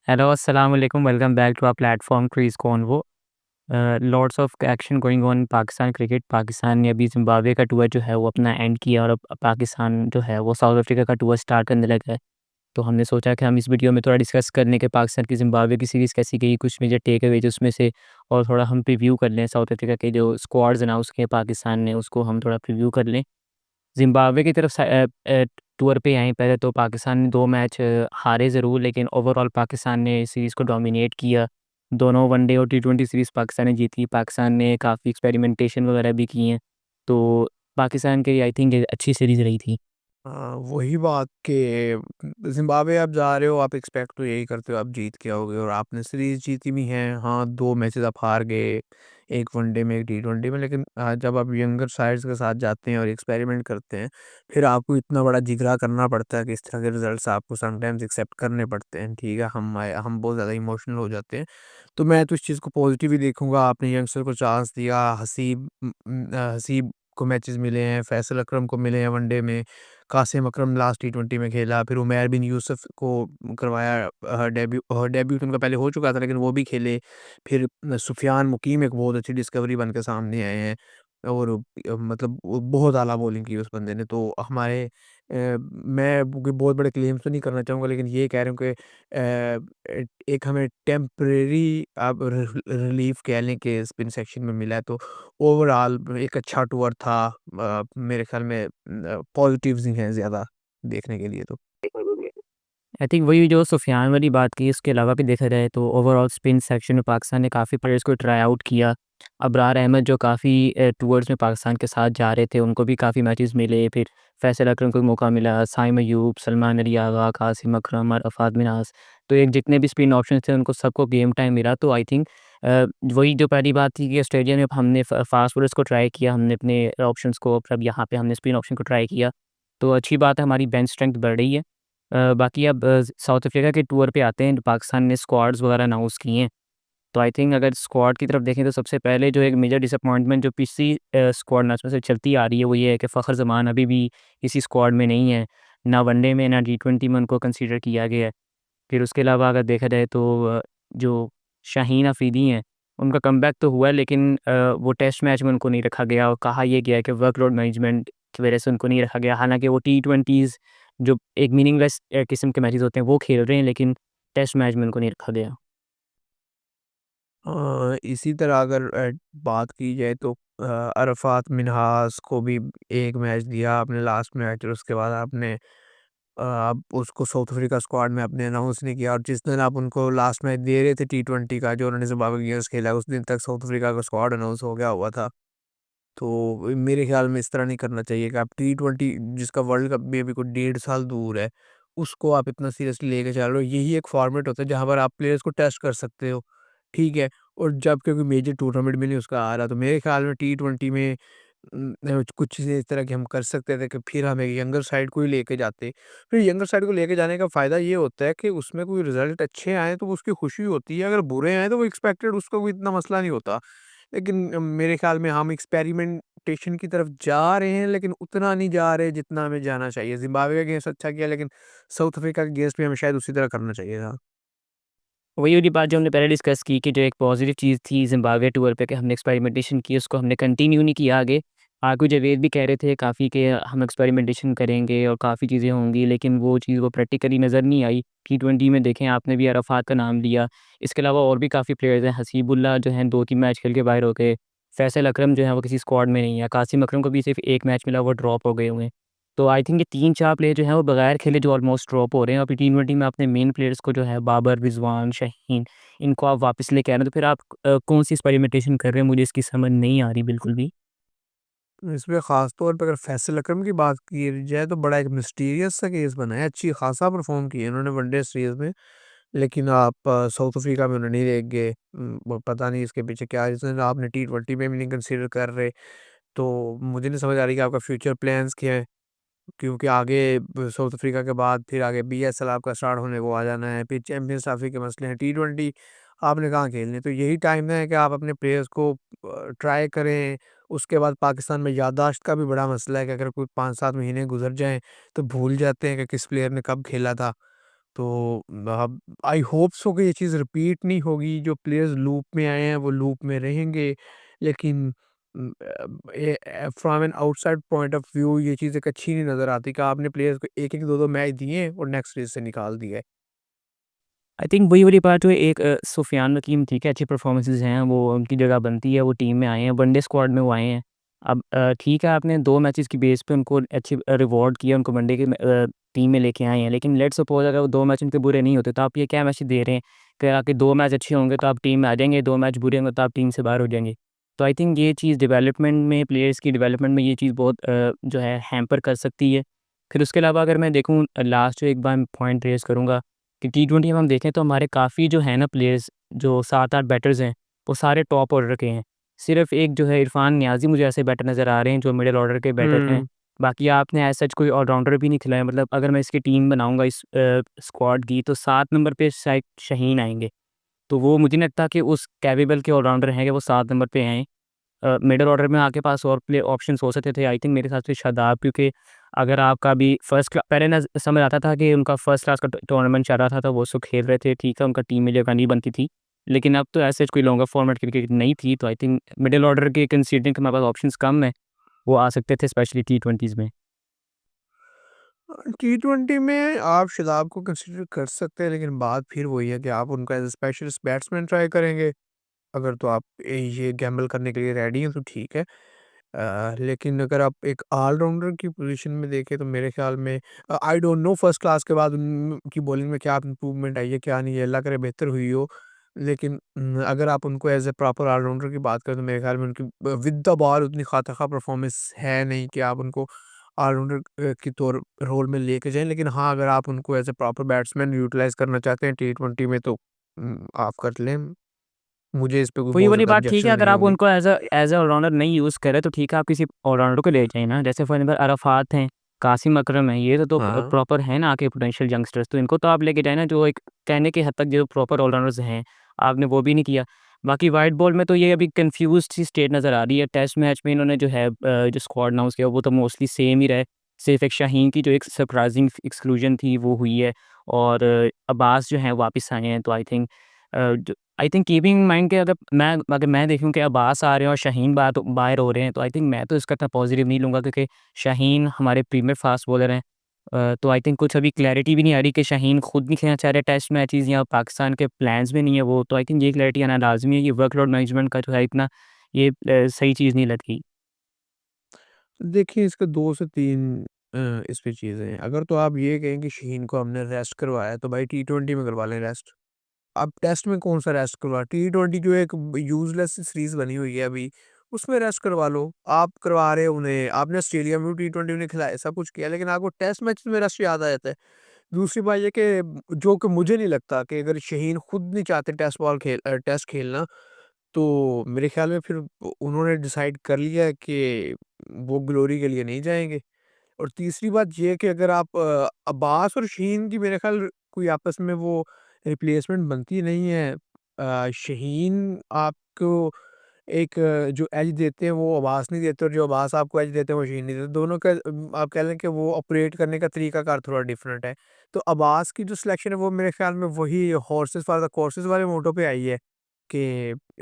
Hello, assalamu alaikum. Welcome back to our platform Crease Convo. Lots of action going on in Pakistan cricket. Pakistan ने अभी Zimbabwe का tour जो है वो अपना एंड किया और अब पाकिस्तान जो है वो साउथ अफ्रीका का टूर स्टार्ट करने लगा है। तो हमने सोचा कि हम इस वीडियो में थोड़ा डिस्कस कर लें कि पाकिस्तान की ज़िम्बाब्वे की सीरीज़ कैसी गई, कुछ मेजर टेक अवेज उसमें से, और थोड़ा हम प्रीव्यू कर लें साउथ अफ्रीका के जो स्क्वाड्स अनाउंस किए पाकिस्तान ने, उसको हम थोड़ा प्रीव्यू कर लें। ज़िम्बाब्वे की तरफ टूर पे आए पहले तो पाकिस्तान ने 2 मैच हारे ज़रूर, लेकिन ओवरऑल पाकिस्तान ने सीरीज़ को डोमिनेट किया। दोनों वनडे और टी20 सीरीज़ पाकिस्तान ने जीती। पाकिस्तान ने काफ़ी एक्सपेरिमेंटेशन वगैरह भी किए हैं। तो पाकिस्तान के लिए आई थिंक ये अच्छी सीरीज़ रही थी। वही बात कि ज़िम्बाब्वे आप जा रहे हो, आप एक्सपेक्ट तो यही करते हो आप जीत के आओगे और आपने सीरीज़ जीती भी है। हाँ, 2 मैचेज़ आप हार गए, 1 वनडे में, 1 टी20 में, लेकिन जब आप यंगर साइड्स के साथ जाते हैं और एक्सपेरिमेंट करते हैं, फिर आपको इतना बड़ा जिगरा करना पड़ता है कि इस तरह के रिज़ल्ट्स आपको समटाइम्स एक्सेप्ट करने पड़ते हैं, ठीक है? हम बहुत ज़्यादा इमोशनल हो जाते हैं। तो मैं तो इस चीज़ को पॉज़िटिव ही देखूँगा, आपने यंगस्टर को चांस दिया, हसीब को मैचेज़ मिले हैं, फैसल अकरम को मिले हैं वनडे में, कासिम अकरम लास्ट टी20 में खेला, फिर उमैर बिन यूसुफ को करवाया डेब्यू तो उनका पहले हो चुका था लेकिन वो भी खेले। फिर सुफियान मुकीम एक बहुत अच्छी डिस्कवरी बन के सामने आए हैं और मतलब वो बहुत आला बॉलिंग की उस बंदे ने। तो मैं कोई बहुत बड़े क्लेम्स तो नहीं करना चाहूँगा, लेकिन ये कह रहा हूँ कि एक हमें टेम्परेरी आप रिलीफ कह लें कि स्पिन सेक्शन में मिला है, तो ओवरऑल एक अच्छा टूर था। मेरे ख़्याल में पॉज़िटिव्स ही हैं ज़्यादा देखने के लिए तो। आई थिंक वही जो सुफियान वाली बात की, इसके अलावा भी देखा जाए तो ओवरऑल स्पिन सेक्शन में पाकिस्तान ने काफ़ी प्लेयर्स को ट्राई आउट किया। अबरार अहमद जो काफ़ी टूर्स में पाकिस्तान के साथ जा रहे थे, उनको भी काफ़ी मैचेस मिले। फिर फैसल अकरम को मौका मिला, साइम अयूब, सलमान अली आगा, कासिम अकरम और अफ़ात मिनास। तो एक जितने भी स्पिन ऑप्शन थे उनको सबको गेम टाइम मिला। तो आई थिंक वही जो पहली बात थी कि ऑस्ट्रेलिया में अब हमने फास्ट बॉलर्स को ट्राई किया, हमने अपने ऑप्शंस को, अब यहाँ पे हमने स्पिन ऑप्शन को ट्राई किया। तो अच्छी बात है, हमारी बेंच स्ट्रेंथ बढ़ रही है। बाकी अब साउथ अफ्रीका के टूर पे आते हैं, तो पाकिस्तान ने स्क्वाड्स वगैरह अनाउंस किए हैं। तो आई थिंक अगर स्क्वाड की तरफ देखें तो सबसे पहले जो एक मेजर डिसअपॉइंटमेंट जो पिछली स्क्वाड मैच में से चलती आ रही है, वो ये है कि फ़खर ज़मान अभी भी इसी स्क्वाड में नहीं है। ना वनडे में ना टी20 में उनको कंसीडर किया गया है। फिर उसके अलावा अगर देखा जाए तो जो शाहीन अफरीदी हैं, उनका कमबैक तो हुआ है, लेकिन वो टेस्ट मैच में उनको नहीं रखा गया और कहा यह गया है कि वर्कलोड मैनेजमेंट की वजह से उनको नहीं रखा गया। हालाँकि वो टी20s जो एक मीनिंगलेस किस्म के मैचेज़ होते हैं वो खेल रहे हैं, लेकिन टेस्ट मैच में उनको नहीं रखा गया। इसी तरह अगर बात की जाए तो अरफ़ात मिन्हास को भी 1 मैच दिया आपने लास्ट मैच और उसके बाद आप उसको साउथ अफ्रीका स्क्वाड में आपने अनाउंस नहीं किया और जिस दिन आप उनको लास्ट मैच दे रहे थे टी20 का जो उन्होंने ज़िम्बाब्वे के अगेंस्ट खेला, उस दिन तक साउथ अफ्रीका का स्क्वाड अनाउंस हो गया हुआ था। तो मेरे ख़्याल में इस तरह नहीं करना चाहिए कि आप टी20 जिसका वर्ल्ड कप भी अभी कोई 1.5 साल दूर है, उसको आप इतना सीरियसली लेके चल रहे हो। यही एक फ़ॉर्मेट होता है जहाँ पर आप प्लेयर्स को टेस्ट कर सकते हो, ठीक है? और जब क्योंकि मेजर टूर्नामेंट में नहीं उसका आ रहा, तो मेरे ख़्याल में टी20 में कुछ चीज़ें इस तरह की हम कर सकते थे कि फिर हम एक यंगर साइड को ही लेके जाते। फिर यंगर साइड को लेके जाने का फ़ायदा ये होता है कि उसमें कोई रिज़ल्ट अच्छे आएँ तो उसकी खुशी होती है, अगर बुरे आएँ तो वो एक्सपेक्टेड उसका कोई इतना मसला नहीं होता। लेकिन मेरे ख़्याल में हम एक्सपेरिमेंटेशन की तरफ जा रहे हैं, लेकिन उतना नहीं जा रहे जितना हमें जाना चाहिए। ज़िम्बाब्वे के अगेंस्ट अच्छा किया, लेकिन साउथ अफ्रीका के अगेंस्ट भी हमें शायद उसी तरह करना चाहिए था। वही वाली बात जो हमने पहले डिस्कस की कि जो एक पॉजिटिव चीज़ थी ज़िम्बाब्वे टूर पे कि हमने एक्सपेरिमेंटेशन की, उसको हमने कंटिन्यू नहीं किया आगे। आगू जावेद भी कह रहे थे काफ़ी कि हम एक्सपेरिमेंटेशन करेंगे और काफ़ी चीज़ें होंगी, लेकिन वो चीज़ वो प्रैक्टिकली नज़र नहीं आई। टी20 में देखें, आपने भी अराफात का नाम लिया। इसके अलावा और भी काफ़ी प्लेयर्स हैं, हसीबुल्ला जो हैं 2-3 मैच खेल के बाहर हो गए। फैसल अकरम जो है वो किसी स्क्वाड में नहीं है। कासिम अकरम को भी सिर्फ़ 1 मैच मिला, वो ड्रॉप हो गए हुए हैं। तो आई थिंक ये 3-4 प्लेयर जो हैं वो बगैर खेले जो ऑलमोस्ट ड्रॉप हो रहे हैं। और फिर टी20 में आपने मेन प्लेयर्स को जो है बाबर, रिज़वान, शाहीन, इनको आप वापस लेके आ रहे हैं, तो फिर आप कौन-सी एक्सपेरिमेंटेशन कर रहे हैं, मुझे इसकी समझ नहीं आ रही बिल्कुल भी। इसमें ख़ास तौर पे अगर फैसल अकरम की बात की जाए तो बड़ा एक मिस्टीरियस सा केस बना है। अच्छी ख़ासा परफ़ॉर्म किया इन्होंने वनडे सीरीज़ में, लेकिन आप साउथ अफ्रीका में उन्हें नहीं देख गए। वो पता नहीं इसके पीछे क्या रीज़न है, आपने टी20 में भी नहीं कंसीडर कर रहे। तो मुझे नहीं समझ आ रही कि आपका फ्यूचर प्लान्स क्या है? क्योंकि आगे साउथ अफ्रीका के बाद फिर आगे बीएसएल आपका स्टार्ट होने को आ जाना है, फिर चैंपियंस ट्रॉफी के मसले हैं, टी20 आपने कहाँ खेलने। तो यही टाइम है कि आप अपने प्लेयर्स को ट्राई करें। उसके बाद पाकिस्तान में याददाश्त का भी बड़ा मसला है कि अगर कोई 5-7 महीने गुजर जाएँ तो भूल जाते हैं कि किस प्लेयर ने कब खेला था। तो अब आई होप सो कि ये चीज़ रिपीट नहीं होगी, जो प्लेयर्स लूप में आए हैं वो लूप में रहेंगे। लेकिन from an outside point of view ये चीज़ एक अच्छी नहीं नज़र आती कि आपने प्लेयर्स को 1-1 2-2 मैच दिए और नेक्स्ट रेस से निकाल दिया है। आई थिंक वही वाली बात हुई एक सुफ़ियान हकीम ठीक है, अच्छी परफ़ॉर्मेंसेज़ हैं, वो उनकी जगह बनती है, वो टीम में आए हैं, वनडे स्क्वाड में वो आए हैं। अब ठीक है आपने 2 मैचेज़ की बेस पे उनको अच्छी रिवॉर्ड किया, उनको वनडे की टीम में लेके आए हैं। लेकिन लेट्स सपोज़ अगर वो 2 मैच उनके बुरे नहीं होते, तो आप ये क्या मैसेज दे रहे हैं कि आपके 2 मैच अच्छे होंगे तो आप टीम में आ जाएँगे, 2 मैच बुरे होंगे तो आप टीम से बाहर हो जाएँगे। तो आई थिंक ये चीज़ डेवलपमेंट में प्लेयर्स की डेवलपमेंट में ये चीज़ बहुत जो है हैम्पर कर सकती है। फिर उसके अलावा अगर मैं देखूँ लास्ट जो एक बार पॉइंट रेज़ करूँगा कि टी20 में हम देखें तो हमारे काफ़ी जो है ना प्लेयर्स जो 7-8 बैटर्स हैं, वो सारे टॉप ऑर्डर के हैं। सिर्फ़ एक जो है इरफ़ान नियाज़ी मुझे ऐसे बैटर नज़र आ रहे हैं जो मिडल ऑर्डर के बैटर हैं। हुँ। बाकी आपने एज़ सच कोई ऑल-राउंडर भी नहीं खिलाया मतलब अगर मैं इसकी टीम बनाऊँगा इस स्क्वाड की तो 7 नंबर पे शायद शाहीन आएँगे। तो वो मुझे नहीं लगता कि उस कैपेबल के ऑल-राउंडर हैं कि वो 7 नंबर पे आएँ। मिडल ऑर्डर में आपके पास और प्ले ऑप्शंस हो सकते थे आई थिंक मेरे हिसाब से शादाब क्योंकि अगर आपका भी फर्स्ट क्ला पहले ना समझ आता था कि उनका फर्स्ट क्लास का टूर्नामेंट चल रहा था तो वो उसको खेल रहे थे, ठीक है, उनका टीम में जगह नहीं बनती थी। लेकिन अब तो ऐसे कोई लॉन्गर फॉर्मेट क्रिकेट नहीं थी, तो आई थिंक मिडल ऑर्डर के कंसीडरिंग कि हमारे पास ऑप्शंस कम हैं, वो आ सकते थे स्पेशली टी20s में। टी20 में आप शादाब को कंसीडर कर सकते हैं, लेकिन बात फिर वही है कि आप उनका as a specialist batsman try करेंगे। अगर तो आप ये गैम्बल करने के लिए रेडी हैं तो ठीक है। लेकिन अगर आप एक ऑल-राउंडर की पोज़ीशन में देखें तो मेरे ख़्याल में I don't know first class के बाद उनकी बॉलिंग में क्या इम्प्रूवमेंट आई है, क्या नहीं है, अल्लाह करे बेहतर हुई हो। लेकिन अगर आप उनको एज़ अ प्रॉपर ऑल-राउंडर की बात करें तो मेरे ख़्याल में उनकी विद द बॉल उतनी खाता-खा परफ़ॉर्मेंस है नहीं कि आप उनको ऑल-राउंडर की तौर रोल में लेके जाएँ। लेकिन हाँ, अगर आप उनको as a proper batsman utilize करना चाहते हैं टी20 में तो आप कर लें। मुझे इस पे कोई वही बहुत वाली ज़्यादा बात ठीक है ऑब्जेक्शंस अगर नहीं आप होंगे। उनको एज़ अ ऑलराउंडर नहीं यूज़ कर रहे तो ठीक है आप किसी ऑलराउंडर को ले जाइए ना। जैसे फॉर एग्ज़ाम्पल अराफ़ात हैं, कासिम अकरम हैं, ये तो हाँ। प्रॉपर है ना आपके पोटेंशियल यंगस्टर्स तो इनको तो आप लेके जाए ना जो एक कहने की हद तक जो प्रॉपर ऑलराउंडर्स हैं, आपने वो भी नहीं किया। बाकी व्हाइट बॉल में तो ये अभी कन्फ्यूज़्ड सी स्टेट नज़र आ रही है। टेस्ट मैच में इन्होंने जो है जो स्क्वाड अनाउंस किया वो तो मोस्टली सेम ही रहे। सिर्फ़ एक शाहीन की जो एक सरप्राइज़िंग एक्सक्लूजन थी वो हुई है और अब्बास जो हैं वापस आए हैं तो आई थिंक ज I think keeping in mind के अगर मैं देखूँ कि अब्बास आ रहे हैं और शाहीन बाहर हो रहे हैं, तो आई थिंक मैं तो इसका इतना पॉज़िटिव नहीं लूँगा क्योंकि शाहीन हमारे प्रीमियर फ़ास्ट बॉलर हैं। तो आई थिंक कुछ अभी क्लैरिटी भी नहीं आ रही कि शाहीन खुद नहीं खेलना चाह रहे टेस्ट मैचेज़ या पाकिस्तान के प्लान्स में नहीं है वो। तो आई थिंक ये क्लैरिटी आना लाज़मी है कि वर्कलोड मैनेजमेंट का जो है इतना ये सही चीज़ नहीं लगती। देखिए इसके 2 से 3 इस पे चीज़ें हैं। अगर तो आप ये कहें कि शाहीन को हमने रेस्ट करवाया तो भाई टी20 में करवा लें रेस्ट। आप टेस्ट में कौन-सा रेस्ट करवा टी20 जो एक यूज़लेस सीरीज़ बनी हुई है अभी, उसमें रेस्ट करवा लो। आप करवा रहे हो उन्हें, आपने ऑस्ट्रेलिया में भी टी20 उन्हें खिलाया, सब कुछ किया लेकिन आपको टेस्ट मैच में रेस्ट याद आ जाता है। दूसरी बात ये कि जो कि मुझे नहीं लगता कि अगर शाहीन खुद नहीं चाहते टेस्ट खेलना तो मेरे ख़्याल में फिर उन्होंने डिसाइड कर लिया है कि वो ग्लोरी के लिए नहीं जाएँगे। और तीसरी बात ये है कि अगर आप अब्बास और शाहीन की मेरे ख़्याल कोई आपस में वो रिप्लेसमेंट बनती नहीं है। शाहीन आपको एक जो एज देते हैं वो अब्बास नहीं देते और जो अब्बास आपको एज देते हैं वो शाहीन नहीं देते। दोनों का आप कह लें कि वो ऑपरेट करने का तरीकाकार थोड़ा डिफरेंट है। तो अब्बास की जो सिलेक्शन है वो मेरे ख़्याल में वही हॉर्सेस फॉर द कोर्सेज़ वाले मोटो पे आई है। कि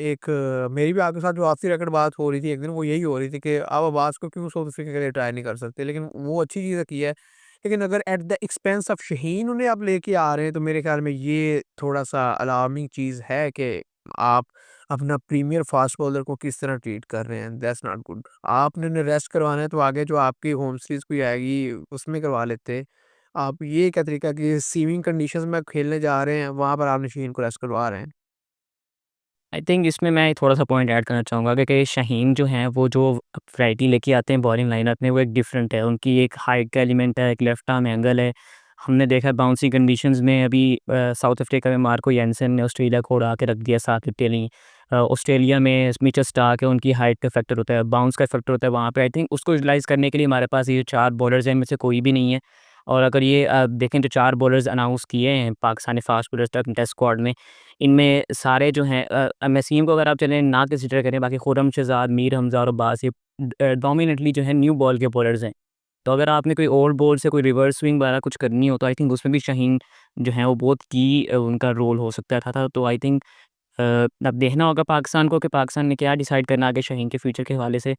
एक मेरी भी आपके साथ जो ऑफ द रिकॉर्ड बात हो रही थी एक दिन वो यही हो रही थी कि आप अब्बास को क्यों साउथ अफ्रीका के लिए ट्राई नहीं कर सकते, लेकिन वो अच्छी चीज़ की है। लेकिन अगर at the expense of Shaheen उन्हें आप लेके आ रहे हैं तो मेरे ख्याल में ये थोड़ा-सा अलार्मिंग चीज़ है कि आप अपना प्रीमियर फास्ट बॉलर को किस तरह ट्रीट कर रहे हैं, दैट्स नॉट गुड। आपने उन्हें रेस्ट करवाना है तो आगे जो आपकी होम सीरीज़ कोई आएगी उसमें करवा लेते। आप ये क्या तरीका कि सीमिंग कंडीशंस में खेलने जा रहे हैं, वहाँ पर आप शाहीन को रेस्ट करवा रहे हैं। आई थिंक इसमें मैं थोड़ा-सा पॉइंट ऐड करना चाहूँगा कि शाहीन जो हैं वो जो वैराइटी लेके आते हैं बॉलिंग लाइनअप में वो एक डिफरेंट है। उनकी एक हाइट का एलिमेंट है, एक लेफ्ट आर्म एंगल है। हमने देखा है बाउंसी कंडीशंस में अभी साउथ अफ्रीका में मार्को यैनसन ने ऑस्ट्रेलिया को उड़ा के रख दिया 7 विकेट लिए। ऑस्ट्रेलिया में मिचेल स्टार्क है, उनकी हाइट का फैक्टर होता है, बाउंस का फैक्टर होता है वहाँ पे। आई थिंक उसको यूटिलाइज़ करने के लिए हमारे पास ये 4 बॉलर्स हैं, इनमें से कोई भी नहीं है। और अगर ये देखें जो 4 बॉलर्स अनाउंस किए हैं Pakistani fast bowlers test squad में, इनमें सारे जो हैं नसीम को अगर आप चलें ना कंसीडर करें बाकी खुर्रम शहज़ाद, मीर हमज़ा और अब्बास ये डोमिनेटली जो है न्यू बॉल के बॉलर्स हैं। तो अगर आपने कोई ओवर बॉल से कोई रिवर्स स्विंग वगैरह कुछ करनी हो तो आई थिंक उसमें भी शाहीन जो है वो बहुत उनका रोल हो सकता था। तो आई थिंक अब देखना होगा पाकिस्तान को कि पाकिस्तान ने क्या डिसाइड करना आगे शाहीन के फ्यूचर के हवाले से।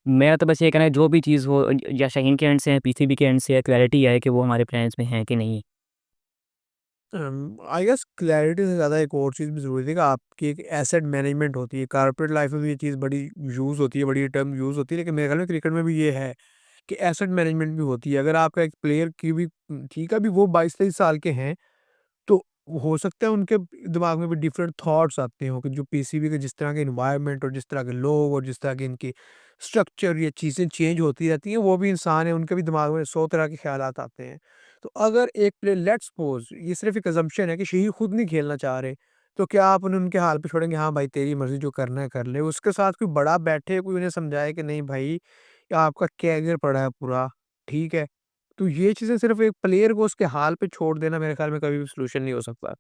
मेरा तो बस ये कहना है जो भी चीज़ हो या शाहीन के एंड से है, पीसीबी के एंड से है, क्लैरिटी आए कि वो हमारे प्लान्स में है कि नहीं है। आई गेस क्लैरिटी से ज़्यादा एक और चीज़ भी ज़रूरी है कि आपकी एक एसेट मैनेजमेंट होती है। कॉर्पोरेट लाइफ में भी ये चीज़ बड़ी यूज़ होती है, बड़ी टर्म यूज़ होती है, लेकिन मेरे ख्याल में क्रिकेट में भी ये है कि एसेट मैनेजमेंट भी होती है। अगर आपका एक प्लेयर की भी ठीक है, अभी वो 22-23 साल के हैं, तो हो सकता है उनके दिमाग में भी डिफरेंट थॉट्स आते हों कि जो पीसीबी के जिस तरह के एनवायरनमेंट और जिस तरह के लोग और जिस तरह की इनकी स्ट्रक्चर, ये चीज़ें चेंज होती रहती हैं, वो भी इंसान है, उनके भी दिमाग में 100 तरह के ख़्यालात आते हैं। तो अगर एक प्लेयर, लेट्स सपोज़, ये सिर्फ़ एक असम्पशन है कि शहीन खुद नहीं खेलना चाह रहे, तो क्या आप उन्हें उनके हाल पे छोड़ेंगे? हाँ भाई, तेरी मर्ज़ी, जो करना है कर ले। उसके साथ कोई बड़ा बैठे, कोई उन्हें समझाए कि नहीं भाई, आपका कैरियर पड़ा है पूरा, ठीक है? तो ये चीज़ें सिर्फ़ एक प्लेयर को उसके हाल पे छोड़ देना मेरे ख़्याल में कभी भी सॉल्यूशन नहीं हो सकता।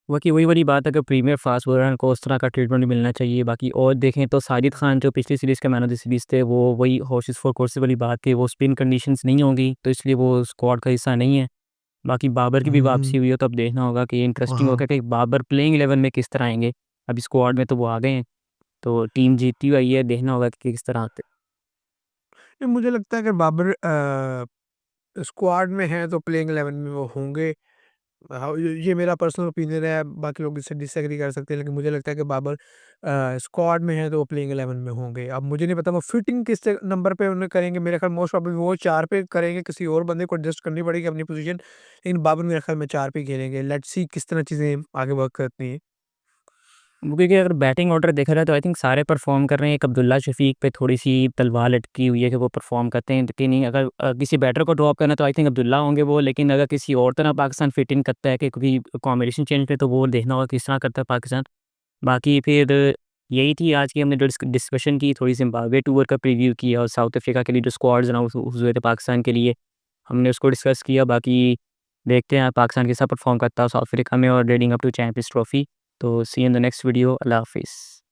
बाकी वही वाली बात है कि प्रीमियर फास्ट बॉलर को उस तरह का ट्रीटमेंट मिलना चाहिए। बाकी और देखें तो साजिद खान जो पिछली सीरीज़ के मैन ऑफ द सीरीज़ थे, वो वही हॉर्सेस फॉर कोर्सेस वाली बात थी, वो स्पिन कंडीशंस नहीं होंगी तो इसलिए वो स्क्वाड का हिस्सा नहीं है। बाकी बाबर की भी हुँ, वापसी हुई है तो अब देखना होगा कि इंटरेस्टिंग हाँ। होगा कि बाबर प्लेइंग 11 में किस तरह आएँगे। अभी स्क्वाड में तो वो आ गए हैं, तो टीम जीतती हुई आई है, देखना होगा कि किस तरह आते हैं। नहीं, मुझे लगता है अगर बाबर स्क्वाड में हैं तो प्लेइंग 11 में वो होंगे। हाँ, ये मेरा पर्सनल ओपिनियन है, बाकी लोग इससे डिसएग्री कर सकते हैं, लेकिन मुझे लगता है कि बाबर स्क्वाड में है तो वो प्लेइंग 11 में होंगे। अब मुझे नहीं पता वो फिटिंग किस नंबर पे उन्हें करेंगे, मेरे ख्याल मोस्ट प्रोबेबली वो 4 पे करेंगे, किसी और बंदे को एडजस्ट करनी पड़ेगी अपनी पोजीशन, लेकिन बाबर मेरे ख्याल में 4 पे ही खेलेंगे। लेट्स सी किस तरह चीज़ें आगे वर्क करती हैं। वो क्योंकि अगर बैटिंग ऑर्डर देखा जाए तो आई थिंक सारे परफॉर्म कर रहे हैं। एक अब्दुल्ला शफीक पे थोड़ी-सी तलवार लटकी हुई है कि वो परफॉर्म करते हैं कि नहीं। अगर किसी बैटर को ड्रॉप करना है तो आई थिंक अब्दुल्ला होंगे वो, लेकिन अगर किसी और तरह पाकिस्तान फिट इन करता है कि कभी कॉम्बिनेशन चेंज पे, तो वो देखना होगा किस तरह करता है पाकिस्तान। बाकी फिर यही थी आज की हमने जो डिस्कशन की, थोड़ी ज़िम्बाब्वे टूर का प्रीव्यू किया और साउथ अफ्रीका के लिए जो स्क्वाड्स अनाउंस हुए थे पाकिस्तान के लिए, हमने उसको डिस्कस किया। बाकी देखते हैं पाकिस्तान कैसा परफॉर्म करता है साउथ अफ्रीका में और leading up to Champions Trophy. तो see you in the next video. अल्लाह हाफ़िज़।